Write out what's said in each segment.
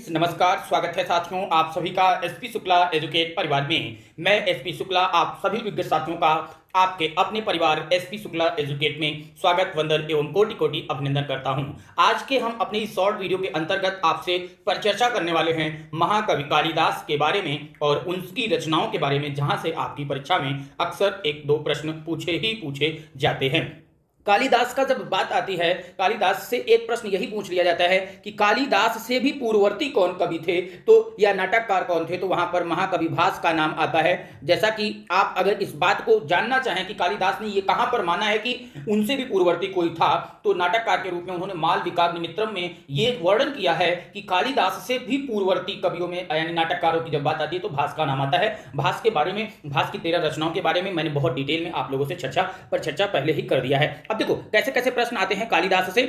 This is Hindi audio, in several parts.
नमस्कार, स्वागत है साथियों आप सभी का एसपी शुक्ला एजुकेट परिवार में। मैं एसपी शुक्ला आप सभी विज्ञ साथियों का आपके अपने परिवार एसपी शुक्ला एजुकेट में स्वागत, वंदन एवं कोटि कोटि अभिनंदन करता हूं। आज के हम अपनी इस शॉर्ट वीडियो के अंतर्गत आपसे परिचर्चा करने वाले हैं महाकवि कालिदास के बारे में और उनकी रचनाओं के बारे में, जहां से आपकी परीक्षा में अक्सर एक दो प्रश्न पूछे जाते हैं। कालिदास का जब बात आती है, कालिदास से एक प्रश्न यही पूछ लिया जाता है कि कालिदास से भी पूर्ववर्ती कौन कवि थे, तो या नाटककार कौन थे, तो वहां पर महाकवि भास का नाम आता है। जैसा कि आप अगर इस बात को जानना चाहें कि कालिदास ने ये कहां पर माना है कि उनसे भी पूर्ववर्ती कोई था, तो नाटककार के रूप में उन्होंने मालविकाग्निमित्रम में ये वर्णन किया है कि कालिदास से भी पूर्ववर्ती कवियों में यानी नाटककारों की जब बात आती है तो भास का नाम आता है। भास के बारे में, भास की 13 रचनाओं के बारे में मैंने बहुत डिटेल में आप लोगों से चर्चा पहले ही कर दिया है। अब देखो कैसे कैसे प्रश्न आते हैं कालिदास से।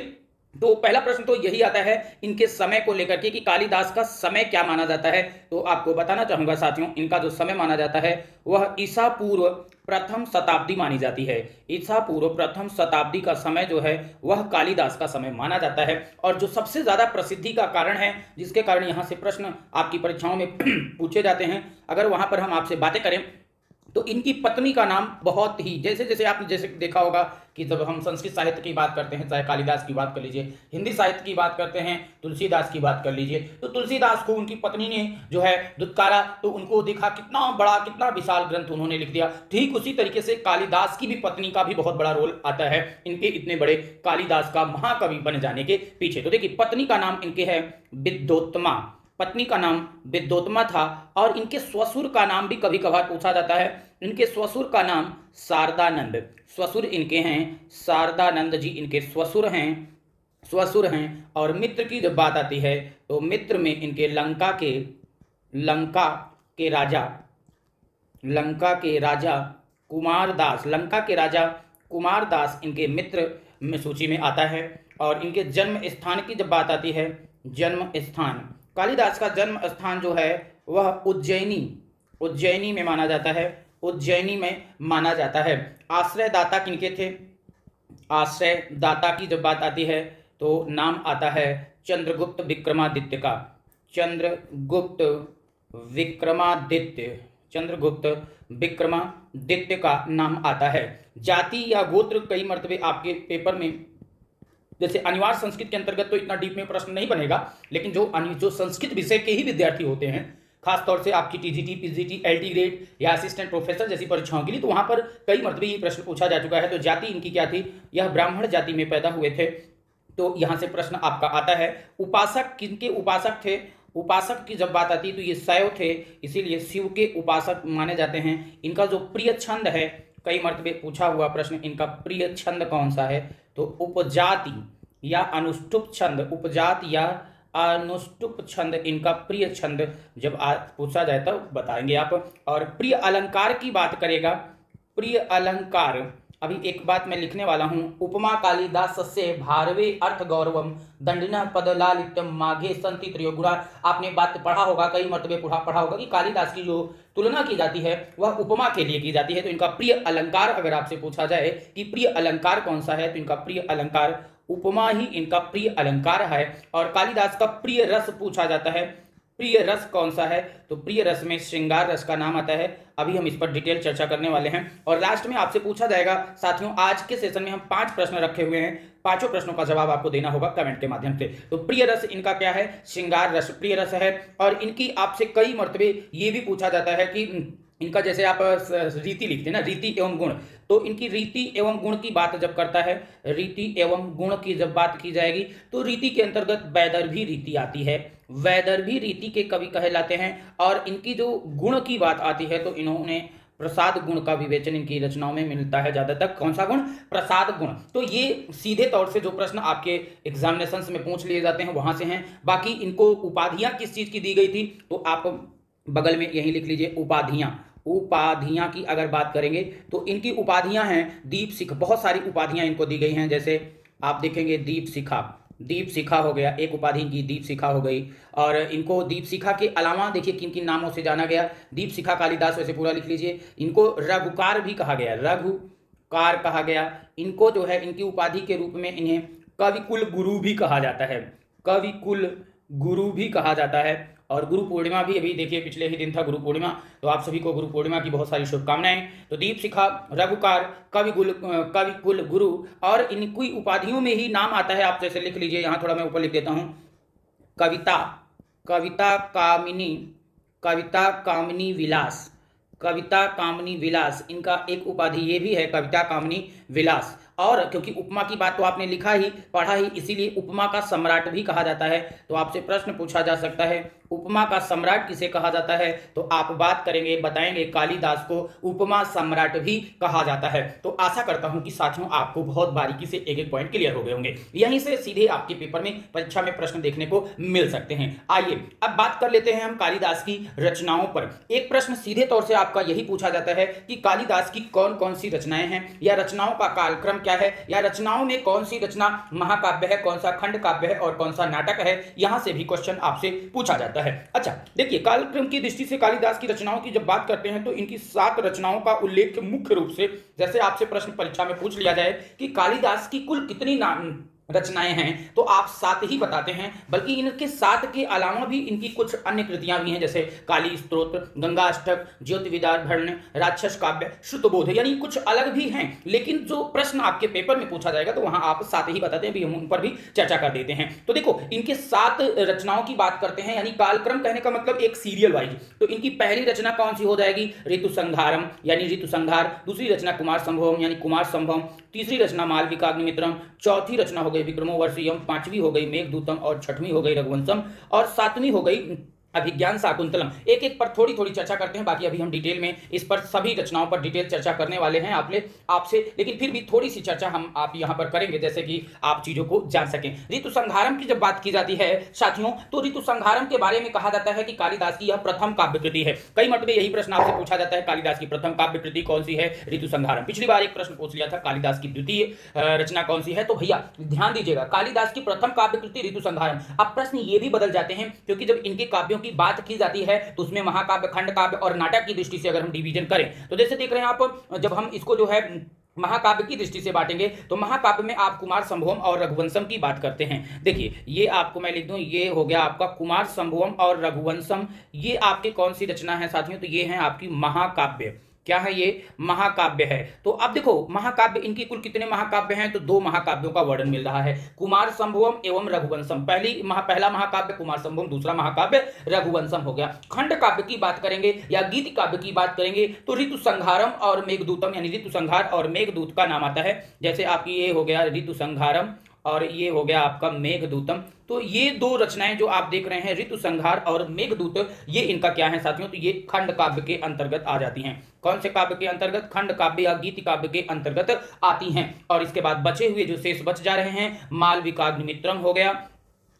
तो पहला प्रश्न तो यही आता है इनके समय को लेकर के कि कालिदास का समय क्या माना जाता है। तो आपको बताना चाहूंगा साथियों, इनका जो समय माना जाता है वह ईसा पूर्व प्रथम शताब्दी मानी जाती है। ईसा पूर्व प्रथम शताब्दी का समय जो है वह कालिदास का समय माना जाता है। और जो सबसे ज्यादा प्रसिद्धि का कारण है, जिसके कारण यहां से प्रश्न आपकी परीक्षाओं में पूछे जाते हैं, अगर वहां पर हम आपसे बातें करें तो इनकी पत्नी का नाम बहुत ही, जैसे जैसे आपने जैसे देखा होगा कि जब हम संस्कृत साहित्य की बात करते हैं, चाहे कालिदास की बात कर लीजिए, हिंदी साहित्य की बात करते हैं, तुलसीदास की बात कर लीजिए, तो तुलसीदास को उनकी पत्नी ने जो है दुत्कारा, तो उनको देखा कितना बड़ा कितना विशाल ग्रंथ उन्होंने लिख दिया। ठीक उसी तरीके से कालिदास की भी पत्नी का भी बहुत बड़ा रोल आता है इनके इतने बड़े कालिदास का महाकवि बन जाने के पीछे। तो देखिए पत्नी का नाम इनके है विद्योत्तमा, पत्नी का नाम विद्योत्तमा था। और इनके ससुर का नाम भी कभी कभार पूछा जाता है। इनके ससुर का नाम शारदानंद, ससुर इनके हैं शारदानंद जी, इनके ससुर हैं। और मित्र की जब बात आती है तो मित्र में इनके लंका के राजा कुमारदास, लंका के राजा कुमारदास इनके मित्र में सूची में आता है। और इनके जन्म स्थान की जब बात आती है, जन्म स्थान, कालिदास का जन्म स्थान जो है वह उज्जैनी में माना जाता है, उज्जैनी में माना जाता है। आश्रयदाता किनके थे? आश्रयदाता की जब बात आती है तो नाम आता है चंद्रगुप्त विक्रमादित्य का, चंद्रगुप्त विक्रमादित्य का नाम आता है। जाति या गोत्र कई मर्तबे आपके पेपर में, जैसे अनिवार्य संस्कृत के अंतर्गत तो इतना डीप में प्रश्न नहीं बनेगा, लेकिन जो संस्कृत विषय के ही विद्यार्थी होते हैं, खासतौर से आपकी टीजीटी, पीजीटी, एलटी ग्रेड या असिस्टेंट प्रोफेसर जैसी परीक्षाओं के लिए, तो वहां पर कई मर्तबे ये प्रश्न पूछा जा चुका है। तो जाति इनकी क्या थी? यह ब्राह्मण जाति में पैदा हुए थे। तो यहां से प्रश्न आपका आता है। उपासक किनके उपासक थे? उपासक की जब बात आती है तो ये शैव थे, इसीलिए शिव के उपासक माने जाते हैं। इनका जो प्रिय छंद है, कई मर्तबे पूछा हुआ प्रश्न, इनका प्रिय छंद कौन सा है? तो उपजाति या अनुष्टुप छंद, उपजाति या अनुष्टुप छंद इनका प्रिय छंद जब पूछा जाए तब बताएंगे आप। और प्रिय अलंकार की बात करेगा, प्रिय अलंकार, अभी एक बात मैं लिखने वाला हूं, उपमा कालिदास से भारवे अर्थ गौरवम दंडिना पद लालित्यम माघे संति त्रयोगुणा। आपने बात पढ़ा होगा, कई मर्तबे पढ़ा होगा कि कालिदास की जो तुलना की जाती है वह उपमा के लिए की जाती है। तो इनका प्रिय अलंकार अगर आपसे पूछा जाए कि प्रिय अलंकार कौन सा है, तो इनका प्रिय अलंकार उपमा ही इनका प्रिय अलंकार है। और कालिदास का प्रिय रस पूछा जाता है, प्रिय रस कौन सा है? तो प्रिय रस में श्रृंगार रस का नाम आता है। अभी हम इस पर डिटेल चर्चा करने वाले हैं। और लास्ट में आपसे पूछा जाएगा साथियों, आज के सेशन में हम 5 प्रश्न रखे हुए हैं, 5 प्रश्नों का जवाब आपको देना होगा कमेंट के माध्यम से। तो प्रिय रस इनका क्या है? श्रृंगार रस प्रिय रस है। और इनकी आपसे कई मर्तबे ये भी पूछा जाता है कि इनका, जैसे आप रीति लिखते हैं ना, रीति एवं गुण, तो इनकी रीति एवं गुण की बात जब करता है, रीति एवं गुण की जब बात की जाएगी तो रीति के अंतर्गत वैदर्भी रीति आती है, वैदर्भी रीति के कवि कहलाते हैं। और इनकी जो गुण की बात आती है तो इन्होंने प्रसाद गुण का विवेचन इनकी रचनाओं में मिलता है ज्यादातर। कौन सा गुण? प्रसाद गुण। तो ये सीधे तौर से जो प्रश्न आपके एग्जामिनेशंस में पूछ लिए जाते हैं वहां से हैं। बाकी इनको उपाधियां किस चीज की दी गई थी, तो आप बगल में यही लिख लीजिए, उपाधियां की अगर बात करेंगे तो इनकी उपाधियां हैं दीपशिखा, बहुत सारी उपाधियां इनको दी गई हैं। जैसे आप देखेंगे दीपशिखा हो गया, एक उपाधि की दीपशिखा हो गई। और इनको दीपशिखा के अलावा देखिए किन किन नामों से जाना गया। दीपशिखा कालिदास, वैसे पूरा लिख लीजिए। इनको रघुकार भी कहा गया, रघुकार कहा गया। इनको जो है इनकी उपाधि के रूप में इन्हें कविकुल गुरु भी कहा जाता है, कविकुल गुरु भी कहा जाता है। और गुरु पूर्णिमा भी अभी देखिए पिछले ही दिन था गुरु पूर्णिमा, तो आप सभी को गुरु पूर्णिमा की बहुत सारी शुभकामनाएं। तो दीपशिखा, रघुकार, कवि कुल गुरु, और इनकी उपाधियों में ही नाम आता है, आप जैसे लिख लीजिए, यहाँ थोड़ा मैं ऊपर लिख देता हूँ, कविता, कविता कामिनी, कविता कामिनी विलास, कविता कामिनी विलास, इनका एक उपाधि ये भी है, कविता कामिनी विलास। और क्योंकि उपमा की बात तो आपने लिखा ही पढ़ा ही, इसीलिए उपमा का सम्राट भी कहा जाता है। तो आपसे प्रश्न पूछा जा सकता है उपमा का सम्राट किसे कहा जाता है, तो आप बात करेंगे, बताएंगे कालिदास को उपमा सम्राट भी कहा जाता है। तो आशा करता हूं कि साथियों आपको बहुत बारीकी से एक एक पॉइंट क्लियर हो गए होंगे। यहीं से सीधे आपके पेपर में, परीक्षा में प्रश्न देखने को मिल सकते हैं। आइए अब बात कर लेते हैं हम कालिदास की रचनाओं पर। एक प्रश्न सीधे तौर से आपका यही पूछा जाता है कि कालिदास की कौन कौन सी रचनाएं हैं, या रचनाओं का कालक्रम क्या है, या रचनाओं में कौन सी रचना महाकाव्य है, कौन सा खंड काव्य है और कौन सा नाटक है। यहां से भी क्वेश्चन आपसे पूछा जाता है। अच्छा देखिए, कालक्रम की दृष्टि से कालिदास की रचनाओं की जब बात करते हैं तो इनकी 7 रचनाओं का उल्लेख मुख्य रूप से, जैसे आपसे प्रश्न परीक्षा में पूछ लिया जाए कि कालिदास की कुल कितनी रचनाएं हैं, तो आप 7 ही बताते हैं, बल्कि इनके 7 के अलावा भी इनकी कुछ अन्य कृतियां भी हैं, जैसे काली स्तोत्र, गंगा अष्टक, ज्योतिविदाभरण, राक्षस काव्य, श्रुतबोध, यानी कुछ अलग भी हैं। लेकिन जो प्रश्न आपके पेपर में पूछा जाएगा तो वहां आप 7 ही बताते हैं, भी हम उन पर भी चर्चा कर देते हैं। तो देखो, इनके 7 रचनाओं की बात करते हैं, यानी कालक्रम कहने का मतलब एक सीरियल वाइज। तो इनकी पहली रचना कौन सी हो जाएगी, ऋतु संहारम यानी ऋतु संहार, दूसरी रचना कुमार संभवम यानी कुमार संभवम, तीसरी रचना मालविकाग्निमित्रम, चौथी रचना हो गई विक्रमोर्वशीयम, पांचवी हो गई मेघदूतम, और छठवीं हो गई रघुवंशम, और सातवीं हो गई अभिज्ञान शाकुंतलम। एक एक पर थोड़ी थोड़ी चर्चा करते हैं, बाकी अभी हम डिटेल में इस पर सभी रचनाओं पर डिटेल चर्चा करने वाले हैं आपसे, लेकिन फिर भी थोड़ी सी चर्चा हम आप यहां पर करेंगे, जैसे कि आप चीजों को जान सकें। ऋतु संहारम की जब बात की जाती है साथियों, तो ऋतु संहारम के बारे में कहा जाता है कि कालिदास की यह प्रथम काव्य कृति है। कई मरतबे यही प्रश्न आपसे पूछा जाता है, कालिदास की प्रथम काव्य कृति कौन सी है, ऋतु संहारम। पिछली बार एक प्रश्न पूछ लिया था, कालिदास की द्वितीय रचना कौन सी है, तो भैया ध्यान दीजिएगा, कालिदास की प्रथम काव्य कृति ऋतु संहारम। अब प्रश्न ये भी बदल जाते हैं, क्योंकि जब इनके काव्यों की बात की जाती है तो उसमें महाकाव्य, खंड काव्य और नाटक की दृष्टि से अगर हम डिवीजन करें, तो जैसे देख रहे हैं आप, जब हम इसको जो है महाकाव्य की दृष्टि से बांटेंगे तो महाकाव्य में आप कुमार संभवम और रघुवंशम की बात करते हैं। देखिए, ये आपको मैं लिख दूं, ये हो गया आपका कुमार संभवम और रघुवंशम, ये आपके कौन सी रचना है साथियों, तो ये है आपकी महाकाव्य। क्या है ये, महाकाव्य है। तो अब देखो, महाकाव्य इनकी कुल कितने महाकाव्य हैं, तो 2 महाकाव्यों का वर्णन मिल रहा है, कुमार संभवम एवं रघुवंशम। पहला महाकाव्य कुमार संभवम, दूसरा महाकाव्य रघुवंशम हो गया। खंड काव्य की बात करेंगे या गीत काव्य की बात करेंगे तो ऋतु संहारम और मेघदूतम, यानी ऋतु संहार और मेघदूत का नाम आता है। जैसे आपकी ये हो गया ऋतु संहारम और ये हो गया आपका मेघदूतम। तो ये 2 रचनाएं जो आप देख रहे हैं, ऋतु संहार और मेघदूत, ये इनका क्या है साथियों, तो ये खंड काव्य के अंतर्गत आ जाती हैं। कौन से काव्य के अंतर्गत, खंड काव्य या गीत काव्य के अंतर्गत आती हैं। और इसके बाद बचे हुए जो शेष बच जा रहे हैं, मालविकाग्निमित्रम हो गया,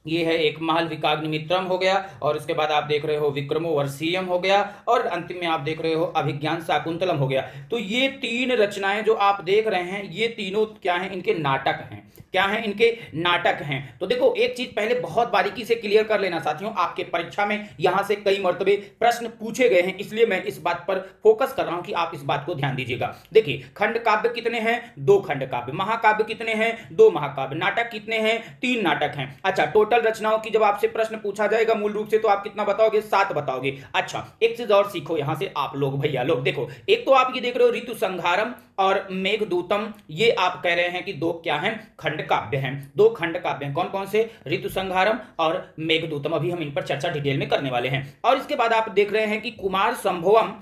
ये है एक मालविकाग्निमित्रम हो गया, और इसके बाद आप देख रहे हो विक्रमोर्वशीयम हो गया, और अंतिम में आप देख रहे हो अभिज्ञान शाकुंतलम हो गया। तो ये 3 रचनाएं जो आप देख रहे हैं, ये तीनों क्या हैं, इनके नाटक हैं। क्या हैं, इनके नाटक हैं। तो देखो, एक चीज पहले बहुत बारीकी से क्लियर कर लेना साथियों, आपके परीक्षा में यहां से कई मर्तबे प्रश्न पूछे गए हैं, इसलिए मैं इस बात पर फोकस कर रहा हूं कि आप इस बात को ध्यान दीजिएगा। देखिए, खंड काव्य कितने हैं, 2 खंड काव्य, महाकाव्य कितने हैं, 2 महाकाव्य, नाटक कितने हैं, 3 नाटक हैं। अच्छा, टोटल रचनाओं की जब आपसे प्रश्न पूछा जाएगा मूल रूप से, तो आप कितना बताओगे, 7 बताओगे। अच्छा, एक चीज और सीखो यहां से आप लोग, भैया लोग देखो, एक तो आप ये देख रहे हो ऋतु संहारम और मेघदूतम, ये आप कह रहे हैं कि 2 क्या हैं, खंड काव्य हैं, 2 खंड काव्य हैं। कौन कौन से, ऋतु संहारम और मेघदूतम। अभी हम इन पर चर्चा डिटेल में करने वाले हैं। और इसके बाद आप देख रहे हैं कि कुमार संभवम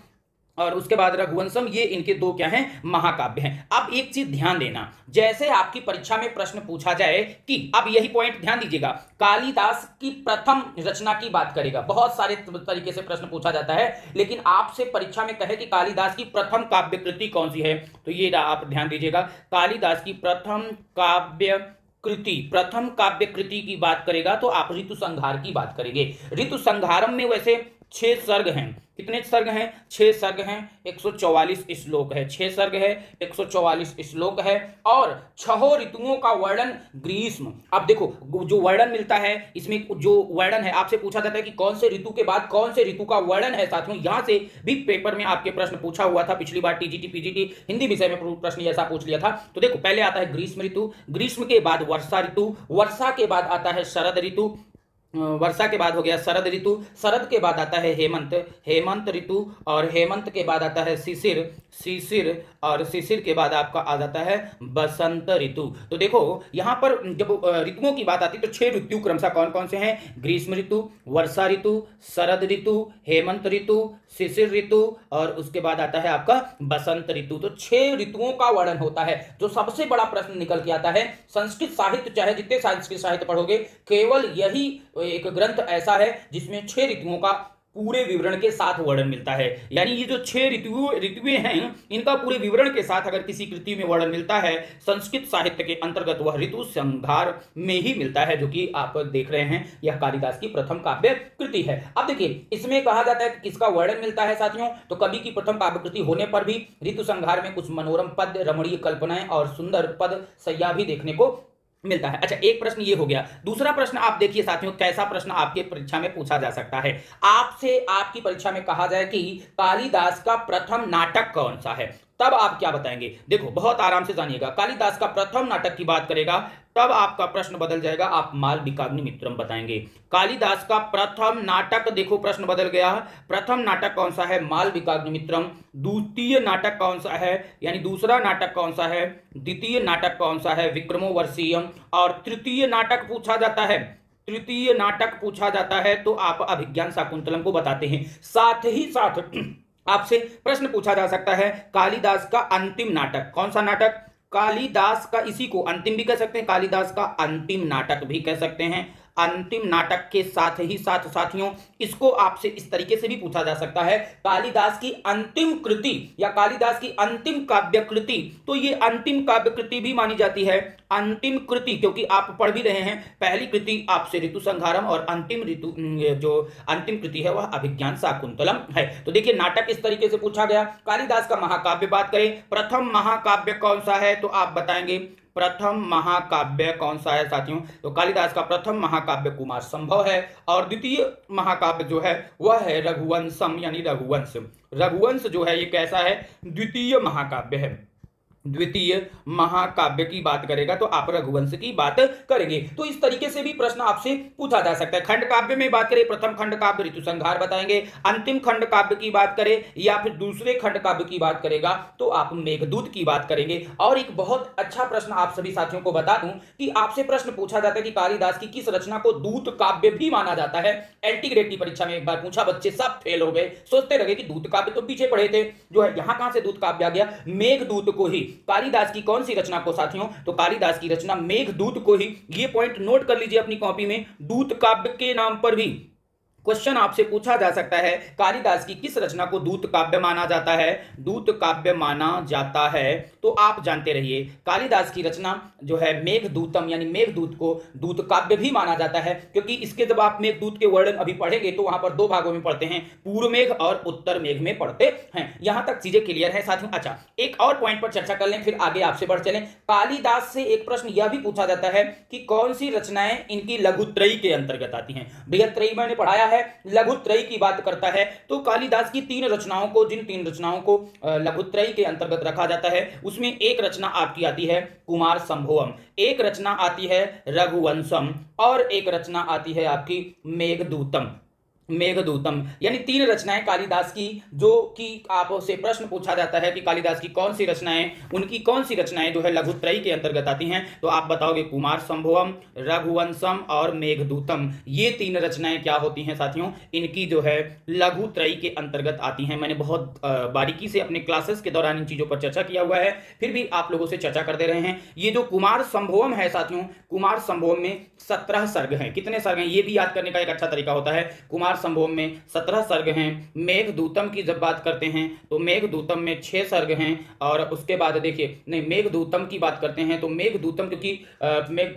और उसके बाद रघुवंशम, ये इनके 2 क्या हैं, महाकाव्य हैं। अब एक चीज ध्यान देना, जैसे आपकी परीक्षा में प्रश्न पूछा जाए कि, अब यही पॉइंट ध्यान दीजिएगा, कालिदास की प्रथम रचना की बात करेगा, बहुत सारे तरीके से प्रश्न पूछा जाता है, लेकिन आपसे परीक्षा में कहे कि कालिदास की प्रथम काव्य कृति कौन सी है, तो ये आप ध्यान दीजिएगा, कालिदास की प्रथम काव्य कृति की बात करेगा तो आप ऋतु संहार की बात करेंगे। ऋतु संहारम में वैसे 6 सर्ग हैं। कितने सर्ग हैं, 6 सर्ग हैं, 144 श्लोक है, 6 सर्ग है, 144 श्लोक है, और 6 ऋतुओं का वर्णन ग्रीष्म। अब देखो, जो वर्णन मिलता है इसमें, जो वर्णन है, आपसे पूछा जाता है कि कौन से ऋतु के बाद कौन से ऋतु का वर्णन है साथियों, यहां से भी पेपर में आपके प्रश्न पूछा हुआ था पिछली बार, टीजीटी पीजीटी हिंदी विषय में प्रश्न ऐसा पूछ लिया था। तो देखो, पहले आता है ग्रीष्म ऋतु, ग्रीष्म के बाद वर्षा ऋतु, वर्षा के बाद आता है शरद ऋतु, वर्षा के बाद हो गया शरद ऋतु, शरद के बाद आता है हेमंत, हेमंत ऋतु, और हेमंत के बाद आता है शिशिर, शिशिर, और शिशिर के बाद आपका आ जाता है बसंत ऋतु। तो देखो यहाँ पर जब ऋतुओं की बात आती है तो 6 ऋतु क्रमशः कौन कौन से हैं? ग्रीष्म ऋतु, वर्षा ऋतु, शरद ऋतु, हेमंत ऋतु, शिशिर ऋतु, और उसके बाद आता है आपका बसंत ऋतु। तो 6 ऋतुओं का वर्णन होता है। जो सबसे बड़ा प्रश्न निकल के आता है, संस्कृत साहित्य चाहे जितने संस्कृत साहित्य पढ़ोगे, केवल यही एक ग्रंथ ऐसा है जिसमें 6 ऋतुओं का पूरे विवरण के साथ वर्णन मिलता है। यानी ये जो 6 ऋतुएं हैं, इनका पूरे विवरण के साथ अगर किसी कृति में वर्णन मिलता है संस्कृत साहित्य के अंतर्गत, वह ऋतु संहार में ही मिलता है, जो कि आप देख रहे हैं यह कालिदास की प्रथम काव्य कृति है। अब देखिए इसमें कहा जाता है कि किसका वर्णन मिलता है साथियों, तो कवि की प्रथम काव्य कृति होने पर भी ऋतु संहार में कुछ मनोरम पद, रमणीय कल्पनाएं और सुंदर पद सैया भी देखने को मिलता है। अच्छा, एक प्रश्न ये हो गया। दूसरा प्रश्न आप देखिए साथियों, कैसा प्रश्न आपके परीक्षा में पूछा जा सकता है। आपसे आपकी परीक्षा में कहा जाए कि कालिदास का प्रथम नाटक कौन सा है, तब आप क्या बताएंगे? देखो बहुत आराम से जानिएगा, कालिदास का प्रथम नाटक की बात करेगा तब आपका प्रश्न बदल जाएगा, आप मालविकाग्निमित्रम बताएंगे। कालिदास का प्रथम नाटक, देखो प्रश्न बदल गया, प्रथम नाटक कौन सा है? मालविकाग्निमित्रम। द्वितीय नाटक कौन सा है, यानी दूसरा नाटक कौन सा है? द्वितीय नाटक कौन सा है? विक्रमोर्वशीयम। और तृतीय नाटक पूछा जाता है, तृतीय नाटक पूछा जाता है तो आप अभिज्ञान शाकुंतलम को बताते हैं। साथ ही साथ आपसे प्रश्न पूछा जा सकता है कालिदास का अंतिम नाटक, कौन सा नाटक? कालिदास का, इसी को अंतिम भी कह सकते हैं, कालिदास का अंतिम नाटक भी कह सकते हैं। अंतिम नाटक के साथ ही साथ साथियों इसको आपसे इस तरीके से भी पूछा जा सकता है, कालिदास की अंतिम कृति या कालिदास की अंतिम काव्य कृति। तो ये अंतिम काव्य कृति भी मानी जाती है, अंतिम कृति, क्योंकि आप पढ़ भी रहे हैं पहली कृति आपसे ऋतु संहारम और अंतिम ऋतु जो अंतिम कृति है वह अभिज्ञान शाकुंतलम है। तो देखिए नाटक इस तरीके से पूछा गया। कालिदास का महाकाव्य बात करें, प्रथम महाकाव्य कौन सा है, तो आप बताएंगे प्रथम महाकाव्य कौन सा है साथियों? तो कालिदास का प्रथम महाकाव्य कुमार संभव है, और द्वितीय महाकाव्य जो है वह है रघुवंशम, यानी रघुवंश। रघुवंश जो है ये कैसा है? द्वितीय महाकाव्य है। द्वितीय महाकाव्य की बात करेगा तो आप रघुवंश की बात करेंगे। तो इस तरीके से भी प्रश्न आपसे पूछा जा सकता है। खंड काव्य में बात करें, प्रथम खंड काव्य ऋतु संहार बताएंगे, अंतिम खंड काव्य की बात करें या फिर दूसरे खंड काव्य की बात करेगा तो आप मेघदूत की बात करेंगे। और एक बहुत अच्छा प्रश्न आप सभी साथियों को बता दूं कि आपसे प्रश्न पूछा जाता है कि कालिदास की किस रचना को दूत काव्य भी माना जाता है। एलटी ग्रेड की परीक्षा में एक बार पूछा, बच्चे सब फेल हो गए, सोचते रहे कि दूत काव्य तो पीछे पढ़े थे, जो है यहां कहां से दूत काव्य आ गया? मेघदूत को ही, कालिदास की कौन सी रचना को साथियों? तो कालिदास की रचना मेघदूत को ही। ये पॉइंट नोट कर लीजिए अपनी कॉपी में, दूत काव्य के नाम पर भी क्वेश्चन आपसे पूछा जा सकता है, कालिदास की किस रचना को दूत काव्य माना जाता है? दूत काव्य माना जाता है। तो आप जानते रहिए कालिदास की रचना जो है मेघदूतम, यानी मेघदूत को दूत काव्य भी माना जाता है, क्योंकि इसके जब आप मेघदूत के वर्णन अभी पढ़ेंगे तो वहां पर 2 भागों में पढ़ते हैं, पूर्व मेघ और उत्तर मेघ में पढ़ते हैं। यहां तक चीजें क्लियर है साथियों। अच्छा, एक और पॉइंट पर चर्चा कर लें फिर आगे आपसे बढ़ चलें। कालिदास से एक प्रश्न यह भी पूछा जाता है कि कौन सी रचनाएं इनकी लघुत्रयी के अंतर्गत आती हैं। बृहत्त्रयी मैंने पढ़ाया है, लघुत्रयी की बात करता है तो कालिदास की 3 रचनाओं को, जिन 3 रचनाओं को लघुत्रयी के अंतर्गत रखा जाता है, उसमें एक रचना आपकी आती है कुमार संभवम, एक रचना आती है रघुवंशम और एक रचना आती है आपकी मेघदूतम। मेघदूतम यानी 3 रचनाएं कालिदास की, जो कि आपसे प्रश्न पूछा जाता है कि कालिदास की कौन सी रचनाएं, उनकी कौन सी रचनाएं जो है लघुत्रयी के अंतर्गत आती हैं, तो आप बताओगे कुमार संभवम, रघुवंशम और मेघदूतम। ये 3 रचनाएं क्या होती हैं साथियों? इनकी जो है लघुत्रयी के अंतर्गत आती हैं। मैंने बहुत बारीकी से अपने क्लासेस के दौरान इन चीजों पर चर्चा किया हुआ है, फिर भी आप लोगों से चर्चा करते रहे हैं। ये जो कुमार संभवम है साथियों, कुमार संभवम में 17 सर्ग हैं। कितने सर्ग हैं ये भी याद करने का एक अच्छा तरीका होता है। कुमार संभवम में 17 सर्ग हैं। मेघदूतम की जब बात करते हैं तो मेघदूतम में 6 सर्ग हैं। और उसके बाद देखिए, नहीं, मेघदूतम की बात करते हैं तो मेघदूतम, क्योंकि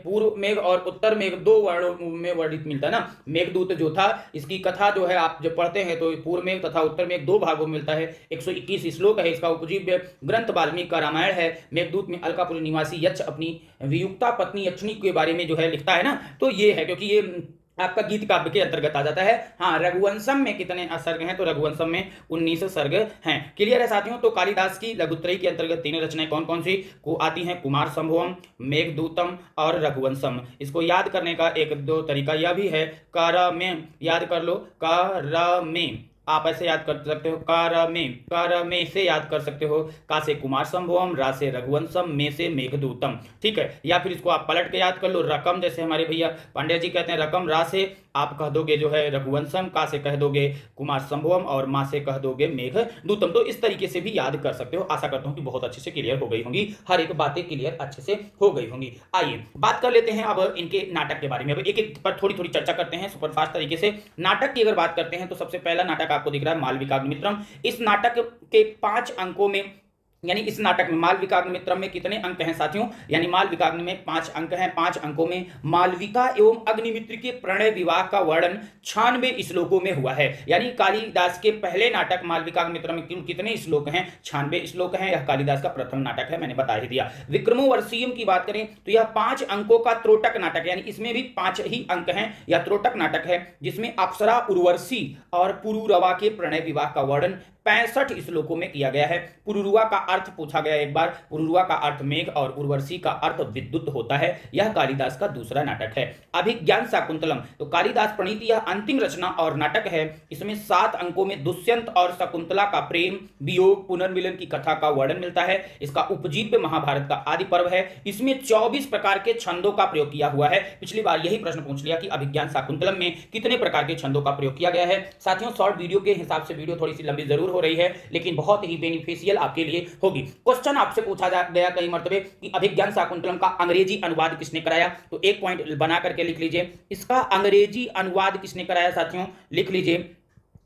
पूर्व मेघ और उत्तर मेघ 2 वर्णों में वर्णित मिलता है ना। मेघदूत जो था, इसकी कथा जो है आप जब पढ़ते हैं तो पूर्व मेघ तथा उत्तर मेघ 2 भागों में मिलता है। 121 श्लोक है, इसका उपजीव्य ग्रंथ वाल्मीकि का रामायण है। मेघदूत में अलकापुरी निवासी यक्ष अपनी वियुक्ता पत्नी यक्षिणी के बारे में जो है लिखता है ना, तो ये है, क्योंकि ये आपका गीत काव्य के अंतर्गत आ जाता है। हाँ, रघुवंशम में कितने सर्ग हैं, तो रघुवंशम में 19 सर्ग हैं। क्लियर है साथियों। तो कालिदास की लघुत्रयी के अंतर्गत तीन रचनाएं कौन कौन सी को आती हैं? कुमार संभवम, मेघदूतम और रघुवंशम। इसको याद करने का एक दो तरीका यह भी है, कर में याद कर लो, कर में आप ऐसे याद कर सकते हो, कर में से याद कर सकते हो, का से कुमार संभवम, रा से रघुवंशम, में से मेघदूतम। ठीक है, या फिर इसको आप पलट के याद कर लो, रकम जैसे हमारे भैया पांड्या जी कहते हैं रकम, रा से आप कह दोगे जो है रघुवंशम, का से कह दोगे कुमार संभवम और माँ से कह दोगे मेघदूतम। तो इस तरीके से भी याद कर सकते हो। आशा करता हूं कि बहुत अच्छे से क्लियर हो गई होंगी, हर एक बातें क्लियर अच्छे से हो गई होंगी। आइए बात कर लेते हैं अब इनके नाटक के बारे में। अब एक एक पर थोड़ी थोड़ी चर्चा करते हैं सुपरफास्ट तरीके से। नाटक की अगर बात करते हैं तो सबसे पहला नाटक आपको दिख रहा है मालविकाग्निमित्रम। इस नाटक के 5 अंकों में, यानी इस नाटक में मालविकाग्निमित्रम में कितने अंक हैं साथियों? यानी मालविकाग्नि में 5 अंक हैं। 5 अंकों में मालविका एवं अग्निमित्र के प्रणय विवाह का वर्णन 96 श्लोकों में हुआ है। यानी कालिदास के पहले नाटक मालविकाग्निमित्रम में कितने श्लोक हैं? 96 श्लोक हैं। यह कालिदास का प्रथम नाटक है, मैंने बता ही दिया। विक्रमोर्वशीयम की बात करें तो यह 5 अंकों का त्रोटक नाटक, यानी इसमें भी 5 ही अंक हैं। यह त्रोटक नाटक है जिसमें अप्सरा, उर्वशी और पुरुरवा के प्रणय विवाह का वर्णन 65 श्लोकों में किया गया है। पुरुरुआ का अर्थ पूछा गया एक बार। पुरुरुआ का अर्थ मेघ और उर्वशी का अर्थ विद्युत होता है। यह कालिदास का दूसरा नाटक है। अभिज्ञान शाकुंतलम, तो कालिदास प्रणीत यह अंतिम रचना और नाटक है। इसमें 7 अंकों में दुष्यंत और शकुंतला का प्रेम, वियोग, पुनर्मिलन की कथा का वर्णन मिलता है। इसका उपजीव्य महाभारत का आदि पर्व है। इसमें 24 प्रकार के छंदों का प्रयोग किया हुआ है। पिछली बार यही प्रश्न पूछ लिया कि अभिज्ञान शाकुंतलम में कितने प्रकार के छंदों का प्रयोग किया गया है। साथियों, शॉर्ट वीडियो के हिसाब से वीडियो थोड़ी सी लंबी जरूर हो रही है, लेकिन बहुत ही बेनिफिशियल आपके लिए होगी। क्वेश्चन आपसे पूछा गया कई मर्तबे कि अभिज्ञान शाकुंतलम का अंग्रेजी अनुवाद किसने कराया? तो एक पॉइंट बना करके लिख लीजिए, इसका अंग्रेजी अनुवाद किसने कराया साथियों? लिख लीजिए,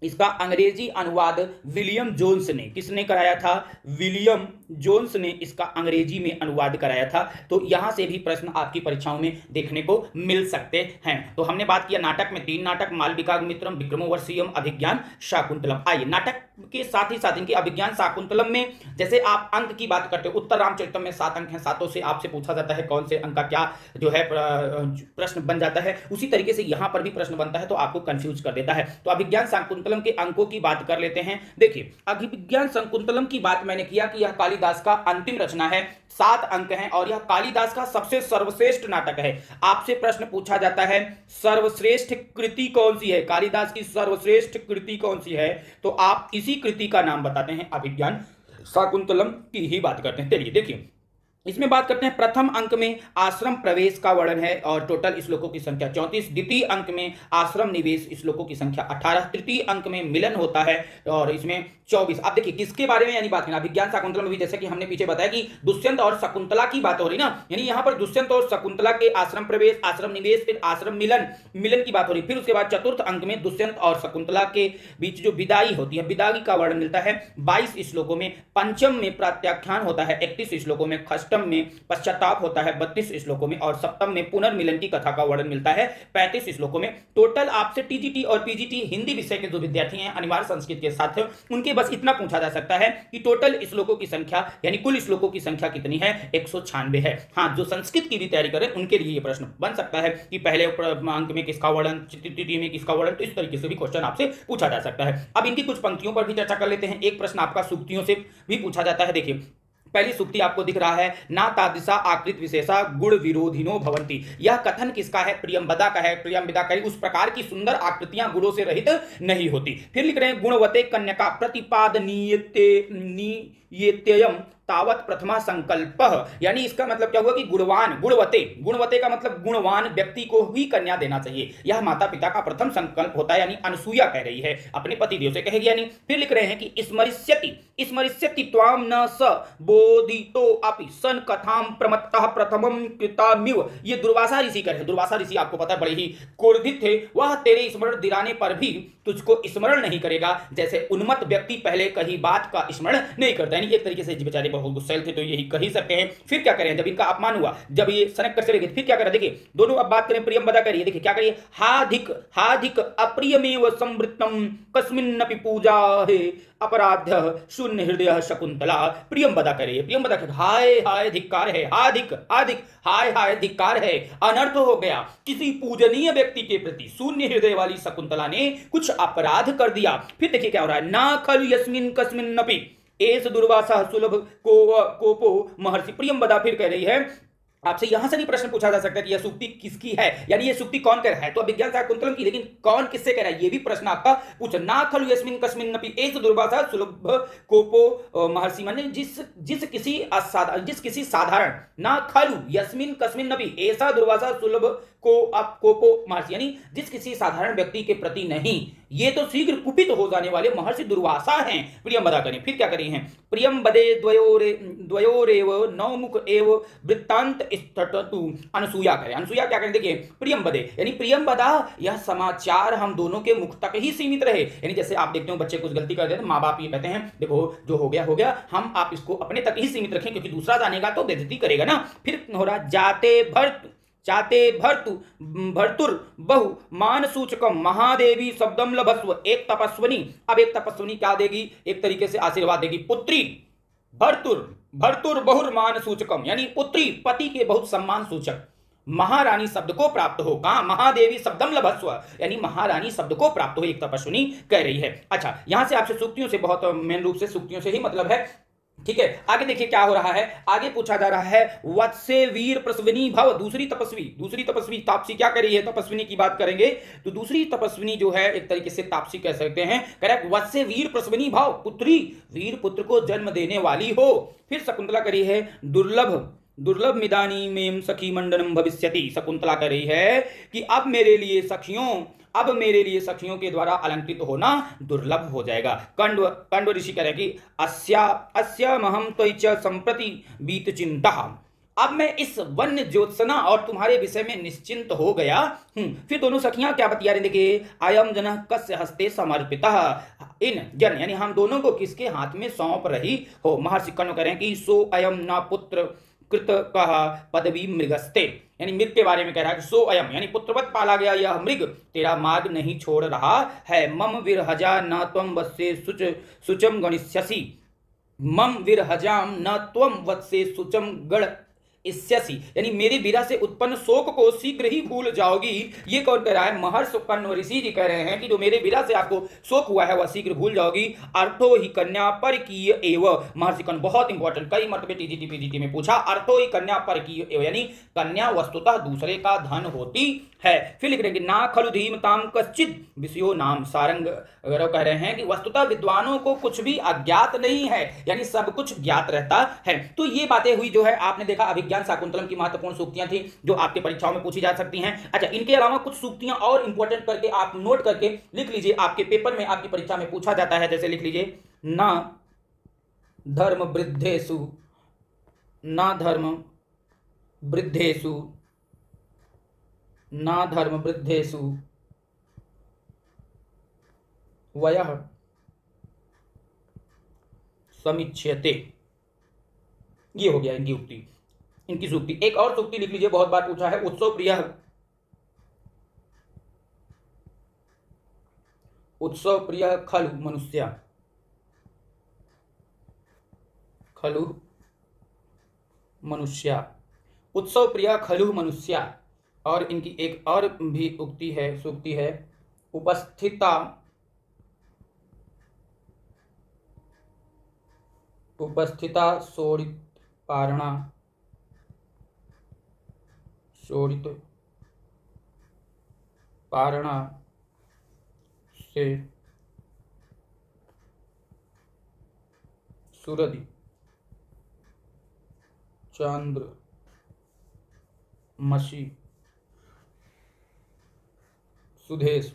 इसका अंग्रेजी अनुवाद विलियम जोन्स ने। किसने कराया था? विलियम जोन्स ने इसका अंग्रेजी में अनुवाद कराया था। तो यहां से भी प्रश्न आपकी परीक्षाओं में देखने को मिल सकते हैं। तो हमने बात किया नाटक में 3 नाटक, मालविकाग्निमित्रम, विक्रमोर्वशीयम, अभिज्ञान शाकुंतलम। आइए नाटक के साथ ही साथ इनके अभिज्ञान शाकुंतलम में जैसे आप अंक की बात करते हो, उत्तर रामचरितम में 7 अंक हैं, सातों से आपसे पूछा जाता है कौन से अंक का क्या जो है प्रश्न बन जाता है। उसी तरीके से यहां पर भी प्रश्न बनता है तो आपको कंफ्यूज कर देता है। तो अभिज्ञान शाकुंतलम के अंकों की बात कर लेते हैं। देखिए, अभिज्ञान शाकुंतलम की बात मैंने किया कि यह कालिदास का अंतिम रचना है, 7 अंक हैं और यह कालिदास का सबसे सर्वश्रेष्ठ नाटक है। आपसे प्रश्न पूछा जाता है सर्वश्रेष्ठ कृति कौन सी है, कालिदास की सर्वश्रेष्ठ कृति कौन सी है, तो आप इसी कृति का नाम बताते हैं, अभिज्ञान शाकुंतलम की ही बात करते हैं। चलिए देखिए, इसमें बात करते हैं प्रथम अंक में आश्रम प्रवेश का वर्णन है और टोटल श्लोकों की संख्या 34। द्वितीय अंक में आश्रम निवेश श्लोकों की संख्या 18। तृतीय अंक में मिलन होता है और इसमें 24। अब देखिए किसके बारे में यानी बात करना, अभिज्ञान शाकुंतलम में भी जैसे कि हमने पीछे बताया कि दुष्यंत और शकुंतला की बात हो रही ना, यानी यहां पर दुष्यंत और शकुंतला के आश्रम प्रवेश, आश्रम निवेश, फिर आश्रम मिलन की बात हो रही। फिर उसके बाद चतुर्थ अंक में दुष्यंत और शकुंतला के बीच जो विदाई होती है, विदाई का वर्णन मिलता है 22 श्लोकों में। पंचम में प्रत्याख्यान होता है 31 श्लोकों में। षष्ठम में पश्चाताप होता है 32 श्लोकों में और सप्तम में पुनर्मिलन की कथा का वर्णन मिलता है 35 श्लोकों में। टोटल आपसे टीजीटी और पीजीटी हिंदी विषय के जो विद्यार्थी हैं अनिवार्य संस्कृत के साथ, उनके बस इतना पूछा जा सकता है कि टोटल श्लोकों की संख्या यानी कुल श्लोकों की संख्या कितनी है? 196 है। हाँ, जो संस्कृत की भी तैयारी करें उनके लिए यह प्रश्न बन सकता है कि पहले अंक में किसका वर्णन, तृतीय में किसका वर्णन, तो इस तरीके से भी क्वेश्चन आपसे पूछा जा सकता है। अब इनकी कुछ पंक्तियों पर भी चर्चा कर लेते हैं। एक प्रश्न आपका सूक्तियों से भी पूछा जाता है। देखिए, पहली सूक्ति आपको दिख रहा है, ना तादृशा आकृत विशेषा गुण विरोधिनो भवंती। यह कथन किसका है? प्रियंवदा का है। प्रियंवदा का उस प्रकार की सुंदर आकृतियां गुणों से रहित नहीं होती। फिर लिख रहे हैं, गुणवते कन्यका प्रतिपादनीयतेयम तावत प्रथमा संकल्प, यानी इसका मतलब क्या हुआ कि गुणवान, गुणवते का मतलब गुणवान व्यक्ति को ही कन्या देना चाहिए। यह माता पिता का प्रथम संकल्प होता है, यानी अनसुईया कह रही है अपने पतिदेव से कहेगी। यानी फिर लिख रहे हैं कि स्मरिष्यति त्वाम न स बोधितो अपि सन कथाम प्रमत्तः प्रथमम कृतामिव। ये दुर्वासा ऋषि कह रहे हैं। दुर्वासा ऋषि आपको पता है बड़े ही क्रोधित थे। वह तेरे स्मरण दिलाने पर भी तुझको स्मरण नहीं करेगा, जैसे उन्मत्त व्यक्ति पहले कही बात का स्मरण नहीं करता। यानी एक तरीके से बेचारे बहुत गुस्सैल थे, तो यही कह ही सकते हैं। फिर क्या करें, जब इनका अपमान हुआ, जब ये सनक कर चले गए, फिर क्या करा, देखिए दोनों अब बात करें प्रियंवदा करिए, देखिए क्या करिए, हाधिक अप्रियमेव संवृत्तम कस्मिन्नपि पूजा है अपराध्य शून्य हृदय शकुंतला। प्रियंवदा करिए, प्रियंवदा करिए, हाय हाय धिक्कार है, हाधिक हाधिक हाय हाय धिक्कार है, अनर्थ हो गया, किसी पूजनीय व्यक्ति के प्रति शून्य हृदय वाली शकुंतला ने कुछ अपराध कर दिया। फिर देखिए क्या हो रहा है, ना खलु यस्मिन कस्मिन्नपि एस दुर्वासा सुलभ कोपो महर्षि। प्रियंवदा फिर कह रही है, आपसे यहां से भी प्रश्न पूछा जा सकता है कि यह सूक्ति किसकी है, यानी ये सूक्ति कौन कह रहा है, तो विज्ञान शाकुंतलम की, लेकिन कौन किससे कह रहा है, ये भी प्रश्न आपका पूछा। ना खलु यस्मिन कस्मिन्नपि एस दुर्वासा सुलभ कोपो महर्षि, माने जिस किसी साधारण, ना खलु यस्मिन कस्मिन्नपि ऐसा दुर्वासा सुलभ कोपो महर्षि, यानी जिस किसी साधारण व्यक्ति के प्रति नहीं, ये तो शीघ्र कुपित हो जाने वाले महर्षि दुर्वासा हैं। प्रियंवदा करें, फिर क्या करी हैं, प्रियंवदे द्वयोरेव नवमुख एव वृत्तांत स्तटतु। अनसुया करें, अनसुया क्या करें, देखिए प्रियंवदे यानी प्रियंवदा, यह समाचार हम दोनों के मुख तक ही सीमित रहे। यानी जैसे आप देखते हो बच्चे कुछ गलती कर देते हैं, माँ बाप ये कहते हैं देखो जो हो गया, हम आप इसको अपने तक ही सीमित रखें, क्योंकि दूसरा जानेगा तो बेइज्जती करेगा ना। फिर हो रहा चाते भर्तुर बहु मान सूचकम महादेवी शब्दम लभस्व। एक तपस्विनी, अब एक तपस्विनी क्या देगी, एक तरीके से आशीर्वाद देगी, पुत्री भर्तुर बहुर मान सूचकम, यानी पुत्री पति के बहुत सम्मान सूचक महारानी शब्द को प्राप्त हो। कहां, महादेवी शब्दम लभस्व, यानी महारानी शब्द को प्राप्त हो, एक तपस्विनी कह रही है। अच्छा, यहां से आपसे सूक्तियों से, बहुत मेन रूप से सूक्तियों से ही मतलब है, ठीक है। आगे देखिए क्या हो रहा है, आगे पूछा जा रहा है वत्से वीर प्रसविनी भव। दूसरी तपस्वी तापसी क्या कर रही है, तपस्विनी की बात करेंगे तो दूसरी तपस्विनी जो है एक तरीके से तापसी कह सकते हैं, करेक्ट। वत्से वीर प्रसविनी भव, पुत्री वीर पुत्र को जन्म देने वाली हो। फिर शकुंतला करी है दुर्लभ मिदानी मेम सखी मंडनम भविष्यति। शकुंतला कर रही है कि अब मेरे लिए सखियों के द्वारा अलंकृत होना दुर्लभ हो जाएगा। कंड ऋषि कह रहे कि अस्यामहं त्वयि संप्रति बीत चिंता, अब मैं इस वन्य ज्योत्सना और तुम्हारे विषय में निश्चिंत हो गया। फिर दोनों सखियां क्या बतिया रही, देखिए अयम जन कस्य हस्ते समर्पिता, इन जन यानी हम दोनों को किसके हाथ में सौंप रही हो। महर्षि कर्ण कह रहे हैं कि सो अयम न पुत्र कृत कहा पदवी मृगस्ते, यानी मृग के बारे में कह रहा है कि सो अयम यानी पुत्रवत पाला गया यह मृग तेरा मार्ग नहीं छोड़ रहा है। मम विरहजा न त्वं वत्से सुचम गणिष्यसि, मम विरहजाम न त्वं वत्से सुचम गण इस्यसि, यानी मेरी विरह से उत्पन्न शोक को शीघ्र ही भूल जाओगी। ये कौन कह रहा है, महर्षि कर्ण ऋषि जी कह रहे हैं कि जो मेरे विरह से आपको शोक हुआ है वह शीघ्र भूल जाओगी। अर्थो ही कन्या परकीय एव, महर्षि कर्ण बहुत इंपॉर्टेंट, कई मर्तबे टीजीटी पीजीटी में पूछा, अर्थो ही कन्या परकीय एव, यानी कन्या वस्तुतः दूसरे का धन होती है। फिर लिख रहे हैं ना खलु धीमताम कश्चित विषयो नाम सारंग, कह रहे हैं कि वस्तुतः विद्वानों को कुछ भी अज्ञात नहीं है, यानी सब कुछ ज्ञात रहता है। तो ये बातें हुई जो है, आपने देखा अभिज्ञान शाकुंतलम की महत्वपूर्ण सूक्तियां थी जो आपके परीक्षाओं में पूछी जा सकती हैं। अच्छा, इनके अलावा कुछ सूक्तियां और इंपॉर्टेंट करके आप नोट करके लिख लीजिए, आपके पेपर में आपकी परीक्षा में पूछा जाता है। जैसे लिख लीजिए ना धर्म वृद्धेषु वयः समीच्यते, ये हो गया इनकी सूक्ति। एक और सूक्ति लिख लीजिए, बहुत बार पूछा है, उत्सव प्रिय खलु मनुष्या, उत्सव प्रिय खलु मनुष्या। और इनकी एक और भी उक्ति है, सूक्ति है, उपस्थिता शोणित पारणा से सुरधि चंद्र मसी सुधेश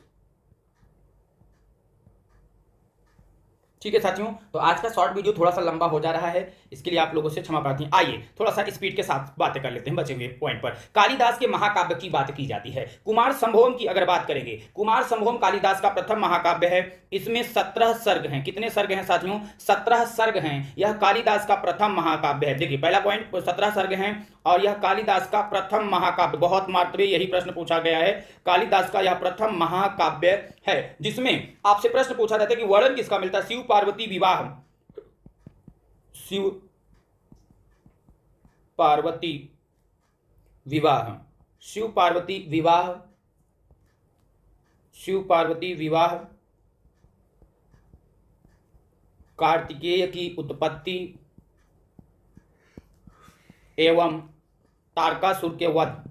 ठीक है साथियों, तो आज का शॉर्ट वीडियो थोड़ा सा लंबा हो जा रहा है, इसके लिए आप लोगों से क्षमा प्रार्थी। आइए थोड़ा सा स्पीड के साथ बातें कर लेते हैं बचे हुए पॉइंट पर। कालिदास के महाकाव्य की बात की जाती है। कुमार संभवम की अगर बात करेंगे, कुमार संभवम कालिदास का प्रथम महाकाव्य है। इसमें 17 सर्ग हैं। कितने सर्ग हैं साथियों? 17 सर्ग हैं। यह कालिदास का प्रथम महाकाव्य है। देखिए पहला पॉइंट, 17 सर्ग हैं और यह कालिदास का प्रथम महाकाव्य, बहुत मात्र यही प्रश्न पूछा गया है, कालिदास का यह प्रथम महाकाव्य है जिसमें आपसे प्रश्न पूछा जाता है कि वर्णन किसका मिलता है? शिव पार्वती विवाह, शिव पार्वती विवाह, शिव पार्वती विवाह, शिव पार्वती विवाह, कार्तिकेय की उत्पत्ति एवं तारकासुर के वध,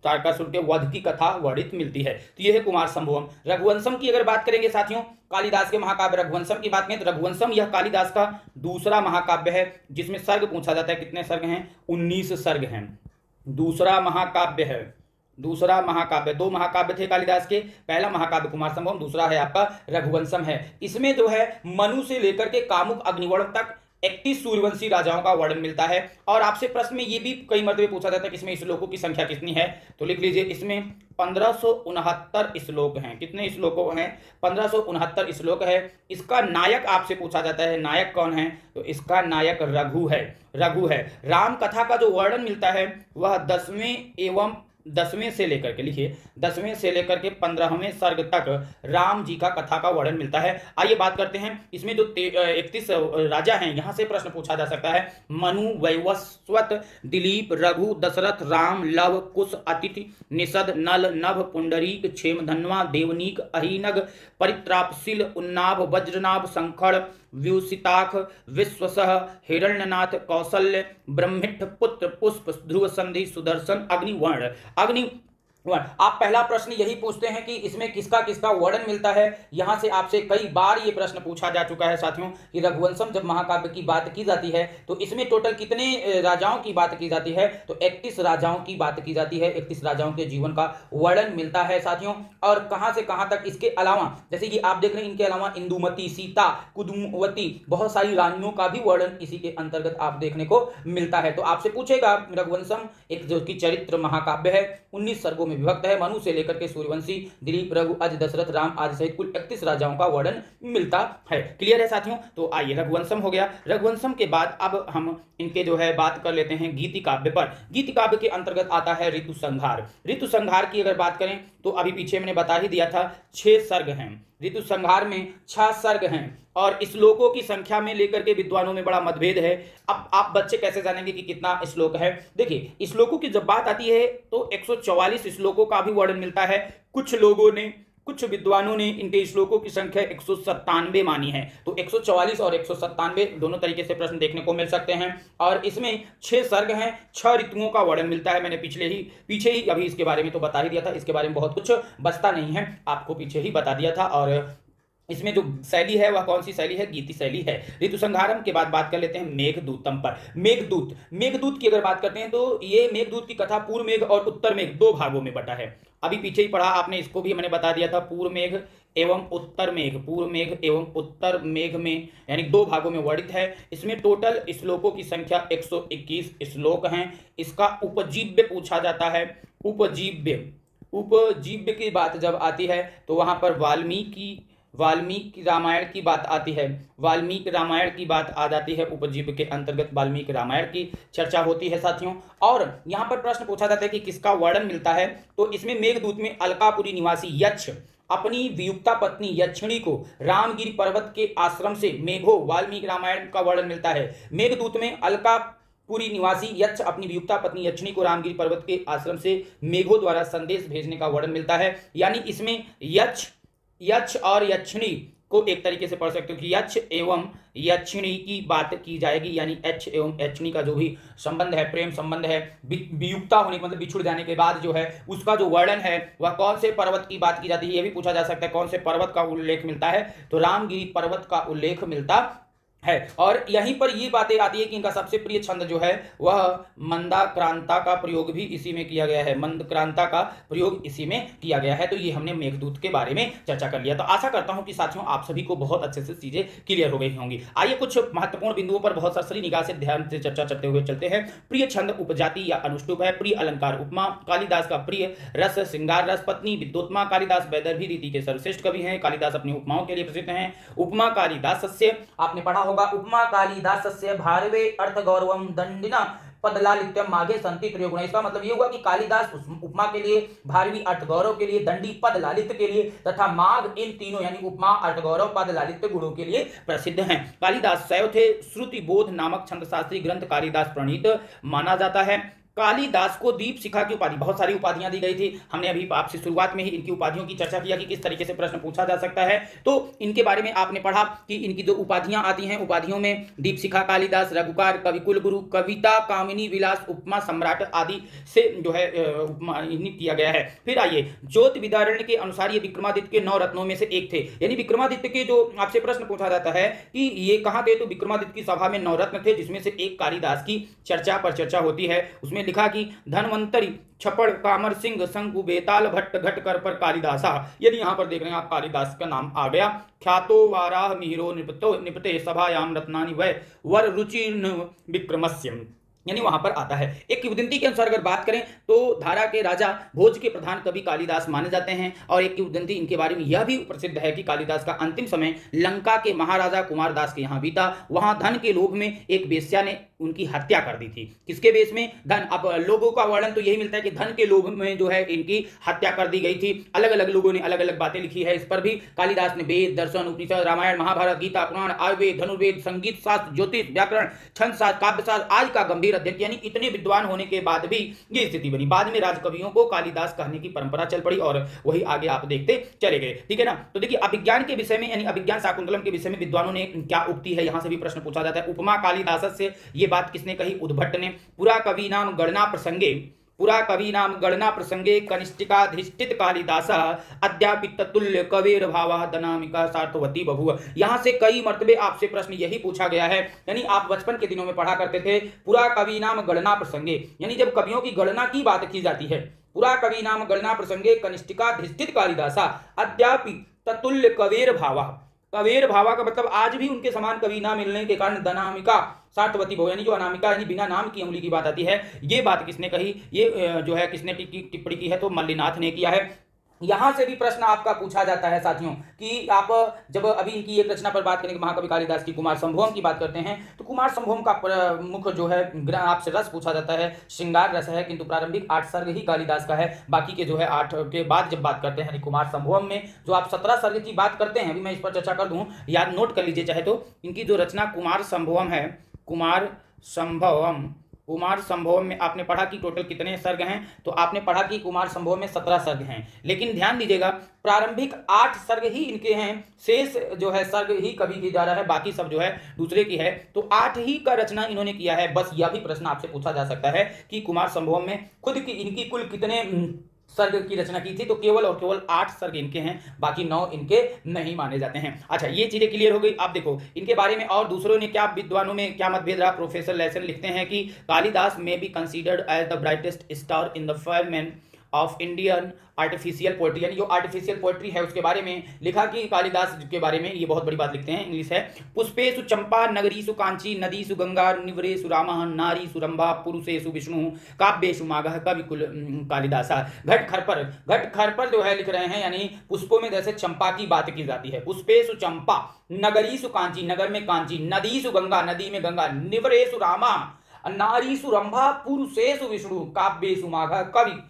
तारकासुर के वध की कथा वर्णित मिलती है। तो यह है कुमार संभवम। रघुवंशम की अगर बात करेंगे साथियों, कालिदास के महाकाव्य रघुवंशम की बात करें तो रघुवंशम यह कालिदास का दूसरा महाकाव्य है जिसमें सर्ग पूछा जाता है। कितने सर्ग हैं? 19 सर्ग हैं। दूसरा महाकाव्य है, दूसरा महाकाव्य। दो महाकाव्य थे कालिदास के, पहला महाकाव्य कुमार संभवम, दूसरा है आपका रघुवंशम है। इसमें जो है मनु से लेकर के कामुक अग्निवर्ण तक 31 सूर्यवंशी राजाओं का वर्णन मिलता है। और आपसे प्रश्न में ये भी कई मर्तबे पूछा जाता है कि इसमें श्लोकों की संख्या कितनी है, तो लिख लीजिए इसमें 1569 श्लोक हैं। कितने श्लोकों हैं? 1569 श्लोक है। इसका नायक आपसे पूछा जाता है, नायक कौन है? तो इसका नायक रघु है, रघु है। राम कथा का जो वर्णन मिलता है वह 10वें से लेकर के, लिखिए 10वें से लेकर के 15वें सर्ग तक राम जी का कथा का वर्णन मिलता है। आइए बात करते हैं, इसमें जो 31 राजा हैं यहां से प्रश्न पूछा जा सकता है। मनु, वैवस्वत, दिलीप, रघु, दशरथ, राम, लव, कुश, अतिथि, निषद, नल, नभ, पुंडरीक, क्षेमधन्वा, देवनीक, अहिनग, परित्रापशील, उन्नाभ, वज्रनाभ, संखड़, व्यूसिताख, विश्वसह, हिरण्यनाथ, कौशल्य, ब्रह्मिष्ठ, पुत्र, पुष्प, ध्रुव संधि, सुदर्शन, अग्निवर्ण। आप पहला प्रश्न यही पूछते हैं कि इसमें किसका किसका वर्णन मिलता है। यहां से आपसे कई बार ये प्रश्न पूछा जा चुका है साथियों कि रघुवंशम जब महाकाव्य की बात की जाती है तो इसमें टोटल कितने राजाओं की बात की जाती है? तो 31 राजाओं की बात की जाती है। 31 राजाओं के जीवन का वर्णन मिलता है साथियों। और कहां से कहां तक इसके अलावा, जैसे कि आप देख रहे हैं, इनके अलावा इंदुमती, सीता, कुदुमवती, बहुत सारी रानियों का भी वर्णन इसी के अंतर्गत आप देखने को मिलता है। तो आपसे पूछेगा रघुवंशम एक जो कि चरित्र महाकाव्य है, 19 सर्गों में विभक्त है। मनु से लेकर के सूर्यवंशी, दिलीप, रघु, अज, दशरथ, राम आदि सहित कुल 31 राजाओं का वर्णन मिलता है। क्लियर है साथियों? तो आइए रघुवंशम हो गया। रघुवंशम के बाद अब हम इनके जो है बात कर लेते हैं गीति काव्य पर। गीति काव्य के अंतर्गत आता है ऋतु संहार। ऋतु संहार की अगर बात करें तो अभी पीछे मैंने बता ही दिया था 6 सर्ग हैं। ऋतु संहार में 6 सर्ग हैं और श्लोकों की संख्या में लेकर के विद्वानों में बड़ा मतभेद है। अब आप बच्चे कैसे जानेंगे कि कितना श्लोक है? देखिए श्लोकों की जब बात आती है तो 144 श्लोकों का भी वर्णन मिलता है। कुछ विद्वानों ने इनके श्लोकों की संख्या 197 मानी है। तो 144 और 197 दोनों तरीके से प्रश्न देखने को मिल सकते हैं। और इसमें 6 सर्ग हैं, 6 ऋतुओं का वर्णन मिलता है। मैंने पीछे ही अभी इसके बारे में तो बता ही दिया था, इसके बारे में बहुत कुछ बचता नहीं है, आपको पीछे ही बता दिया था। और इसमें जो शैली है वह कौन सी शैली है? गीति शैली है। ऋतु संहारम के बाद बात कर लेते हैं मेघदूतम पर। मेघदूत की अगर बात करते हैं तो ये मेघदूत की कथा पूर्व मेघ और उत्तर मेघ 2 भागों में बटा है। अभी पीछे ही पढ़ा आपने, इसको भी मैंने बता दिया था, पूर्व मेघ एवं उत्तर मेघ, पूर्व मेघ एवं उत्तर मेघ में यानी 2 भागों में वर्णित है। इसमें टोटल श्लोकों की संख्या 121 श्लोक हैं। इसका उपजीव्य पूछा जाता है। उपजीव्य की बात जब आती है तो वहां पर वाल्मीकि रामायण की बात आती है। वाल्मीकि रामायण की बात आ जाती है। उपजीव्य के अंतर्गत वाल्मीकि रामायण की चर्चा होती है साथियों। और यहाँ पर प्रश्न पूछा जाता है कि किसका वर्णन मिलता है, तो इसमें मेघदूत में अलकापुरी निवासी यक्ष अपनी वियुक्ता पत्नी यक्षिणी को रामगिरी पर्वत के आश्रम से मेघो, वाल्मीकि रामायण का वर्णन मिलता है। मेघदूत में अलकापुरी निवासी यक्ष अपनी वियुक्ता पत्नी यक्षिणी को रामगिरी पर्वत के आश्रम से मेघों द्वारा संदेश भेजने का वर्णन मिलता है। यानी इसमें यक्ष और यक्षिणी को एक तरीके से पढ़ सकते हो कि यक्ष एवं यक्षिणी की बात की जाएगी। यानी यक्ष एवं यक्षिणी का जो भी संबंध है, प्रेम संबंध है, वियुक्ता होने मतलब बिछुड़ जाने के बाद जो है उसका जो वर्णन है वह कौन से पर्वत की बात की जाती है, यह भी पूछा जा सकता है। कौन से पर्वत का उल्लेख मिलता है? तो रामगिरी पर्वत का उल्लेख मिलता है। और यहीं पर ये बातें आती है कि इनका सबसे प्रिय छंद जो है वह मंदाक्रांता का प्रयोग भी इसी में किया गया है। मंदक्रांता का प्रयोग इसी में किया गया है। तो ये हमने मेघदूत के बारे में चर्चा कर लिया। तो आशा करता हूं कि साथियों आप सभी को बहुत अच्छे से चीजें क्लियर हो गई होंगी। आइए कुछ महत्वपूर्ण बिंदुओं पर बहुत सरसरी निगाह से ध्यान से चर्चा करते हुए चलते हैं। प्रिय छंद उपजाति या अनुष्टुप है। प्रिय अलंकार उपमा। कालिदास का प्रिय रस श्रृंगार रस। पत्नी विद्योत्मा। कालिदास वैदर्भी रीति के सर्वश्रेष्ठ कवि हैं। कालिदास अपनी उपमाओं के लिए प्रसिद्ध हैं। उपमा कालिदासस्य, आपने पढ़ा होगा, उपमा कालिदासस्य भारवे अर्थ गौरवम दंडिना पदलालित्यम माघे संति प्रयोग। इसका मतलब ये हुआ कि कालिदास उपमा के लिए, भारवी अर्थ गौरव के लिए, दंडी पद लालित्य के लिए तथा माघ, इन तीनों यानी उपमा अर्थ गौरव पद लालित्य गुणों के लिए प्रसिद्ध हैं। कालिदास शैव थे। श्रुति बोध नामक छंद शास्त्री ग्रंथ कालिदास प्रणीत माना जाता है। कालिदास को दीप शिखा की उपाधि, बहुत सारी उपाधियां दी गई थी। हमने अभी आपसे शुरुआत में ही इनकी उपाधियों की चर्चा किया कि किस तरीके से प्रश्न पूछा जा सकता है। तो इनके बारे में आपने पढ़ा कि इनकी जो उपाधियां आती हैं, उपाधियों में दीप शिखा कालिदास, रघुकार, कविकुल गुरु, कविता कामिनी विलास, उपमा सम्राट आदि से जो है किया गया है। फिर आइए, ज्योति विदारण्य के अनुसार ये विक्रमादित्य के 9 रत्नों में से एक थे। यानी विक्रमादित्य के जो आपसे प्रश्न पूछा जाता है कि ये कहाँ थे, तो विक्रमादित्य की सभा में 9 रत्न थे, जिसमें से एक कालिदास की चर्चा पर चर्चा होती है। उसमें लिखा कि धनवंतरी, छपड़, कामर सिंह, शंकु, बेताल, भट्ट, घटकर पर कालिदासा। यदि यहां पर देख रहे हैं आप, कालिदास का नाम आ गया। ख्यातो वाराह मिहिरो निपते सभायाम रत्नानि वै वर रुचि विक्रमस्यम, यानी वहां पर आता है। एक किंवदंती के अनुसार अगर बात करें तो धारा के राजा, भोज के प्रधान कवि कालिदास माने जाते हैं। और एक किंवदंती इनके बारे में यह भी प्रसिद्ध है कि कालिदास का अंतिम समय लंका के महाराजा कुमारदास के यहाँ बीता। वहां धन के लोभ में एक वेश्या ने उनकी हत्या कर दी थी। किसके बेस में? धन। अब लोगों का वर्णन तो यही मिलता है कि धन के लोभ में जो है इनकी हत्या कर दी गई थी। अलग अलग लोगों ने अलग अलग बातें लिखी है इस पर भी। कालिदास ने वेद, दर्शन, उपनिषद, रामायण, महाभारत, गीता, पुराण, आयुर्वेद, धनुर्वेद, संगीत शास्त्र, ज्योतिष, व्याकरण, छंद शास्त्र, काव्य शास्त्र आज का गंभीर अध्ययन, यानी इतने विद्वान होने के बाद भी ये स्थिति बनी। बाद में राजकवियों को कालिदास कहने की परंपरा चल पड़ी और वही आगे आप देखते चले गए। ठीक है ना। तो देखिए, अभिज्ञान के विषय में यानी अभिज्ञान शाकुंतलम के विषय में विद्वानों ने क्या उक्ति है, यहां से भी प्रश्न पूछा जाता है। उपमा कालिदास से, ये बात किसने कही? उद्भट ने। पुरा कवि नाम गणना प्रसंगे, पुरा कवि नाम गणना प्रसंगे कनिष्ठिकाधिष्ठित कालिदास अद्यापि ततुल्य कवेर भावा दनामिका सार्थवती बभुव। यहां से कई मर्तबे आपसे प्रश्न यही पूछा गया है। यानी आप बचपन के दिनों में पढ़ा करते थे, पुरा कवि नाम गणना प्रसंगे, यानी जब कवियों की गणना की बात की जाती है, पुरा कवि नाम गणना प्रसंगे कनिष्ठिकाधिष्ठित कालिदास अद्यापि ततुल्य कवेर भावा। कवेर भावा का मतलब आज भी उनके समान कवि ना मिलने के कारण दनामिका सार्थवती बहु, यानी जो अनामिका यानी बिना नाम की अंगुली की बात आती है। ये बात किसने कही? ये जो है किसने टिप्पणी की है? तो मल्लिनाथ ने किया है। यहां से भी प्रश्न आपका पूछा जाता है साथियों कि आप जब अभी इनकी एक रचना पर बात करेंगे, महाकवि कालिदास की कुमार संभवम की बात करते हैं, तो कुमार संभवम का प्रमुख जो है आपसे रस पूछा जाता है, श्रृंगार रस है, किंतु प्रारंभिक 8 सर्ग ही कालिदास का है। बाकी के जो है 8 के बाद जब बात करते हैं कुमार संभवम में जो आप 17 सर्ग की बात करते हैं, अभी मैं इस पर चर्चा कर दूं, याद नोट कर लीजिए चाहे तो। इनकी जो रचना कुमार संभवम है, कुमार संभवम में आपने पढ़ा कि टोटल कितने सर्ग हैं, तो आपने पढ़ा कि कुमार संभवम में 17 सर्ग हैं। लेकिन ध्यान दीजिएगा, प्रारंभिक 8 सर्ग ही इनके हैं, शेष जो है सर्ग ही कवि की जा रहा है, बाकी सब जो है दूसरे की है। तो 8 ही का रचना इन्होंने किया है। बस यह भी प्रश्न आपसे पूछा जा सकता है कि कुमार संभवम में खुद की इनकी कुल कितने सर्ग की रचना की थी, तो केवल और केवल 8 सर्ग इनके हैं, बाकी 9 इनके नहीं माने जाते हैं। अच्छा, ये चीजें क्लियर हो गई। आप देखो इनके बारे में और दूसरों ने क्या, विद्वानों में क्या मतभेद रहा। प्रोफेसर लेसन लिखते हैं कि कालिदास में be considered as the brightest star in the ferment of Indian artificial poetry, यानी जो आर्टिफिशियल पोएट्री है उसके बारे में लिखा कि कालिदास के बारे में ये बहुत बड़ी बात लिखते हैं। इंग्लिश है, पुष्पेषु चंपा, नगरीषु कांची, नदीषु गंगा, निवरेषु रामः, नारीषु रंभा, पुरुषेषु विष्णु, काव्येषु माघः, कविकुल कालिदासा। घट खरपर जो है लिख रहे हैं, यानी पुष्पों में जैसे चंपा की बात की जाती है। पुष्पेषु चंपा, नगरीषु कांची, नगर में कांची, नदीषु गंगा, नदी में गंगा, निवरेषु रामा, नारीषु रंभा, पुरुषेषु विष्णु, काव्येषु माघः, कवि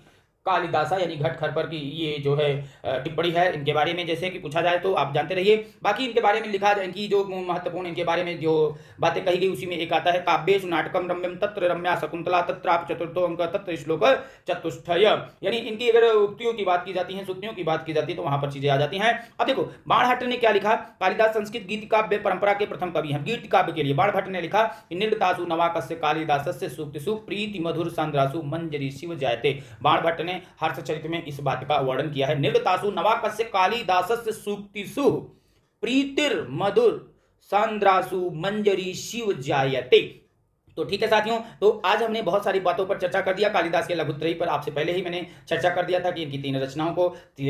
कालिदासा, यानी घट खरपर की ये जो है टिप्पणी है इनके बारे में। जैसे कि पूछा जाए तो आप जानते रहिए। बाकी इनके बारे में लिखा जाए कि जो महत्वपूर्ण इनके बारे में जो बातें कही गई उसी में एक आता है, काव्येषु नाटकम रम्यम तत्र रम्या शकुंतला तत्राप चतुर्थो अंक तत्र श्लोक चतुष्टय। यानी इनकी अगर उक्तियों की बात की जाती है, सूक्तियों की बात की जाती है, तो वहां पर चीजें आ जाती हैं। अब देखो बाणभट्ट ने क्या लिखा। कालिदास संस्कृत गीत काव्य परंपरा के प्रथम कवि हैं। गीत काव्य के लिए बाणभट्ट ने लिखा, निर्तासु नवाकस्य कालिदासस्य सूक्तिषु प्रीति मधुर सांद्रासु मंजरी शिव जायते। बाणभट्ट ने हर्षचरित में इस बात का वर्णन किया है। निर्तासु नवाकस्य कालिदासस्य सूक्तिषु प्रीतिर मधुर सांद्रासु मंजरी शिव जायते। तो ठीक है साथियों, तो आज हमने बहुत सारी बातों पर चर्चा कर दिया। कालिदास के लघुत्रयी पर आपसे पहले ही मैंने चर्चा कर दिया था कि इनकी 3 रचनाओं को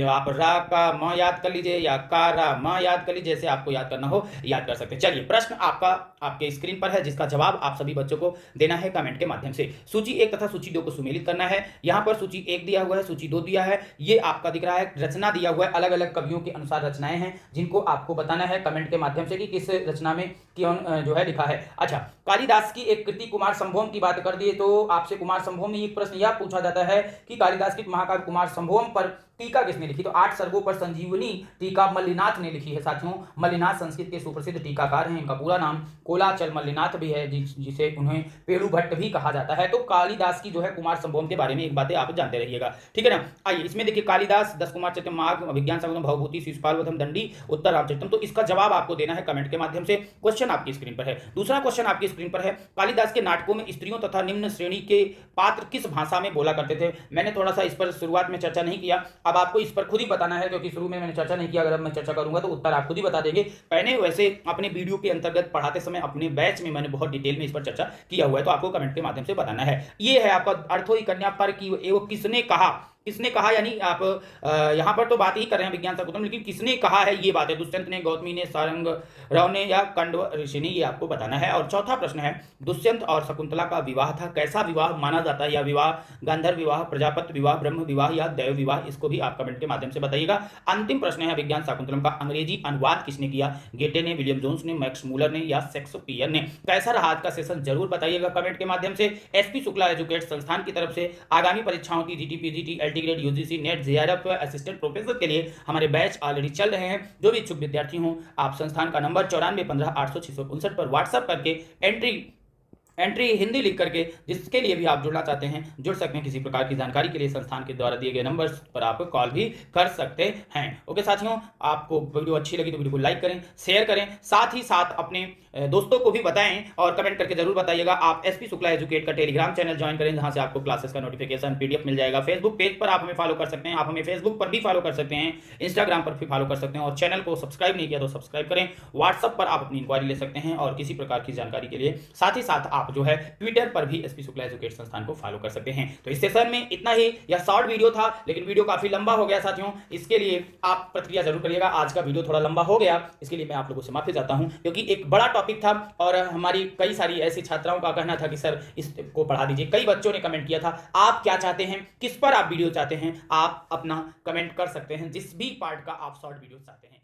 आप रा का म याद कर लीजिए या का रा म याद कर लीजिए, जैसे आपको याद करना हो याद कर सकते हैं। चलिए, प्रश्न आपका आपके स्क्रीन पर है, जिसका जवाब आप सभी बच्चों को देना है कमेंट के माध्यम से। सूची 1 तथा सूची 2 को सुमेलित करना है। यहाँ पर सूची 1 दिया हुआ है, सूची 2 दिया है, ये आपका दिख रहा है। रचना दिया हुआ है, अलग अलग कवियों के अनुसार रचनाएं हैं, जिनको आपको बताना है कमेंट के माध्यम से कि किस रचना में कौन जो है लिखा है। अच्छा, कालिदास की एक कृति कुमार संभोम की बात कर दिए तो आपसे कुमार संभोम में एक प्रश्न यह पूछा जाता है कि कालिदास की महाकाव्य कुमार संभोम पर टीका किसने लिखी? तो 8 सर्गों पर संजीवनी टीका मल्लिनाथ ने लिखी है। साथियों, मल्लिनाथ संस्कृत के सुप्रसिद्ध टीकाकार हैं। इनका पूरा नाम कोलाचल मल्लिनाथ भी है, जिसे उन्हें पेड़ु भट्ट भी कहा जाता है। तो कालिदास की जो है कुमार संभोम के बारे में एक बातें आप जानते रहिएगा, ठीक है ना। आइए, इसमें देखिए, कालिदास 10 कुमार चरितम, माघ, अभिज्ञान संगम, भवभूति, शिशुपाल वधम, दंडी, उत्तर रामचरितम। तो इसका जवाब आपको देना है कमेंट के माध्यम से। क्वेश्चन आपकी स्क्रीन पर है। दूसरा क्वेश्चन आपकी स्क्रीन पर है, कालिदास के नाटकों में स्त्रियों तथा निम्न श्रेणी के पात्र किस भाषा में बोला करते थे? मैंने थोड़ा सा इस पर शुरुआत में चर्चा नहीं किया, अब आपको इस पर खुद ही बताना है, क्योंकि शुरू में मैंने चर्चा नहीं किया। अगर अब मैं चर्चा करूंगा तो उत्तर आप खुद ही बता देंगे। मैंने वैसे अपने वीडियो के अंतर्गत पढ़ाते समय अपने बैच में मैंने बहुत डिटेल में इस पर चर्चा किया हुआ है, तो आपको कमेंट के माध्यम से बताना है। ये है आपका अर्थों कन्या पर कि वो किसने कहा, यानी आप यहाँ पर तो बात ही कर रहे हैं विज्ञान शकुंतलम, लेकिन किसने कहा है ये बात है? दुष्यंत ने, गौतमी ने, सारंग राव ने या कंडव ऋषि ने? ये आपको बताना है। और चौथा प्रश्न है, दुष्यंत और शकुंतला का विवाह था, कैसा विवाह माना जाता है? या विवाह गांधर्व विवाह, प्रजापति विवाह, ब्रह्म विवाह या दैव विवाह? इसको भी आप कमेंट के माध्यम से बताइएगा। अंतिम प्रश्न है, विज्ञान शकुंतलम का अंग्रेजी अनुवाद किसने किया? गेटे ने, विलियम जोन्स ने, मैक्स मूलर ने या शेक्सपियर ने? कैसा रहा आज का सेशन जरूर बताइएगा कमेंट के माध्यम से। एसपी शुक्ला एजुकेट संस्थान की तरफ से आगामी परीक्षाओं की GT, PGT, LT grade, UGC, net, JRF, assistant professor के लिए हमारे बैच ऑलरेडी चल रहे हैं। जो भी इच्छुक विद्यार्थी हों, आप संस्थान का नंबर 9415 पर व्हाट्सएप करके एंट्री हिंदी लिख करके, जिसके लिए भी आप जुड़ना चाहते हैं जुड़ सकते हैं। किसी प्रकार की जानकारी के लिए संस्थान के द्वारा दिए गए नंबर पर आप कॉल भी कर सकते हैं। ओके साथियों, आपको वीडियो अच्छी लगी तो वीडियो को लाइक करें, शेयर करें, साथ ही साथ अपने दोस्तों को भी बताएं और कमेंट करके जरूर बताइएगा। आप एसपी शुक्ला एजुकेट का टेलीग्राम चैनल ज्वाइन करें, जहां से आपको क्लासेस का नोटिफिकेशन पीडीएफ मिल जाएगा। फेसबुक पेज पर आप हमें फॉलो कर सकते हैं, आप हमें फेसबुक पर भी फॉलो कर सकते हैं, इंस्टाग्राम पर भी फॉलो कर सकते हैं, और चैनल को सब्सक्राइब नहीं किया तो सब्सक्राइब करें। व्हाट्सएप पर आप अपनी इंक्वायरी ले सकते हैं और किसी प्रकार की जानकारी के लिए। साथ ही साथ आप जो है ट्विटर पर भी एसपी शुक्ला एजुकेट संस्थान को फॉलो कर सकते हैं। तो इस सेशन में इतना ही। यह शॉर्ट वीडियो था, लेकिन वीडियो काफी लंबा हो गया साथियों, इसके लिए आप प्रतिक्रिया जरूर करिएगा। आज का वीडियो थोड़ा लंबा हो गया, इसके लिए मैं आप लोगों से माफी चाहता हूं, क्योंकि एक बड़ा टॉपिक था और हमारी कई सारी ऐसी छात्राओं का कहना था कि सर इसको पढ़ा दीजिए। कई बच्चों ने कमेंट किया था। आप क्या चाहते हैं, किस पर आप वीडियो चाहते हैं, आप अपना कमेंट कर सकते हैं, जिस भी पार्ट का आप शॉर्ट वीडियो चाहते हैं।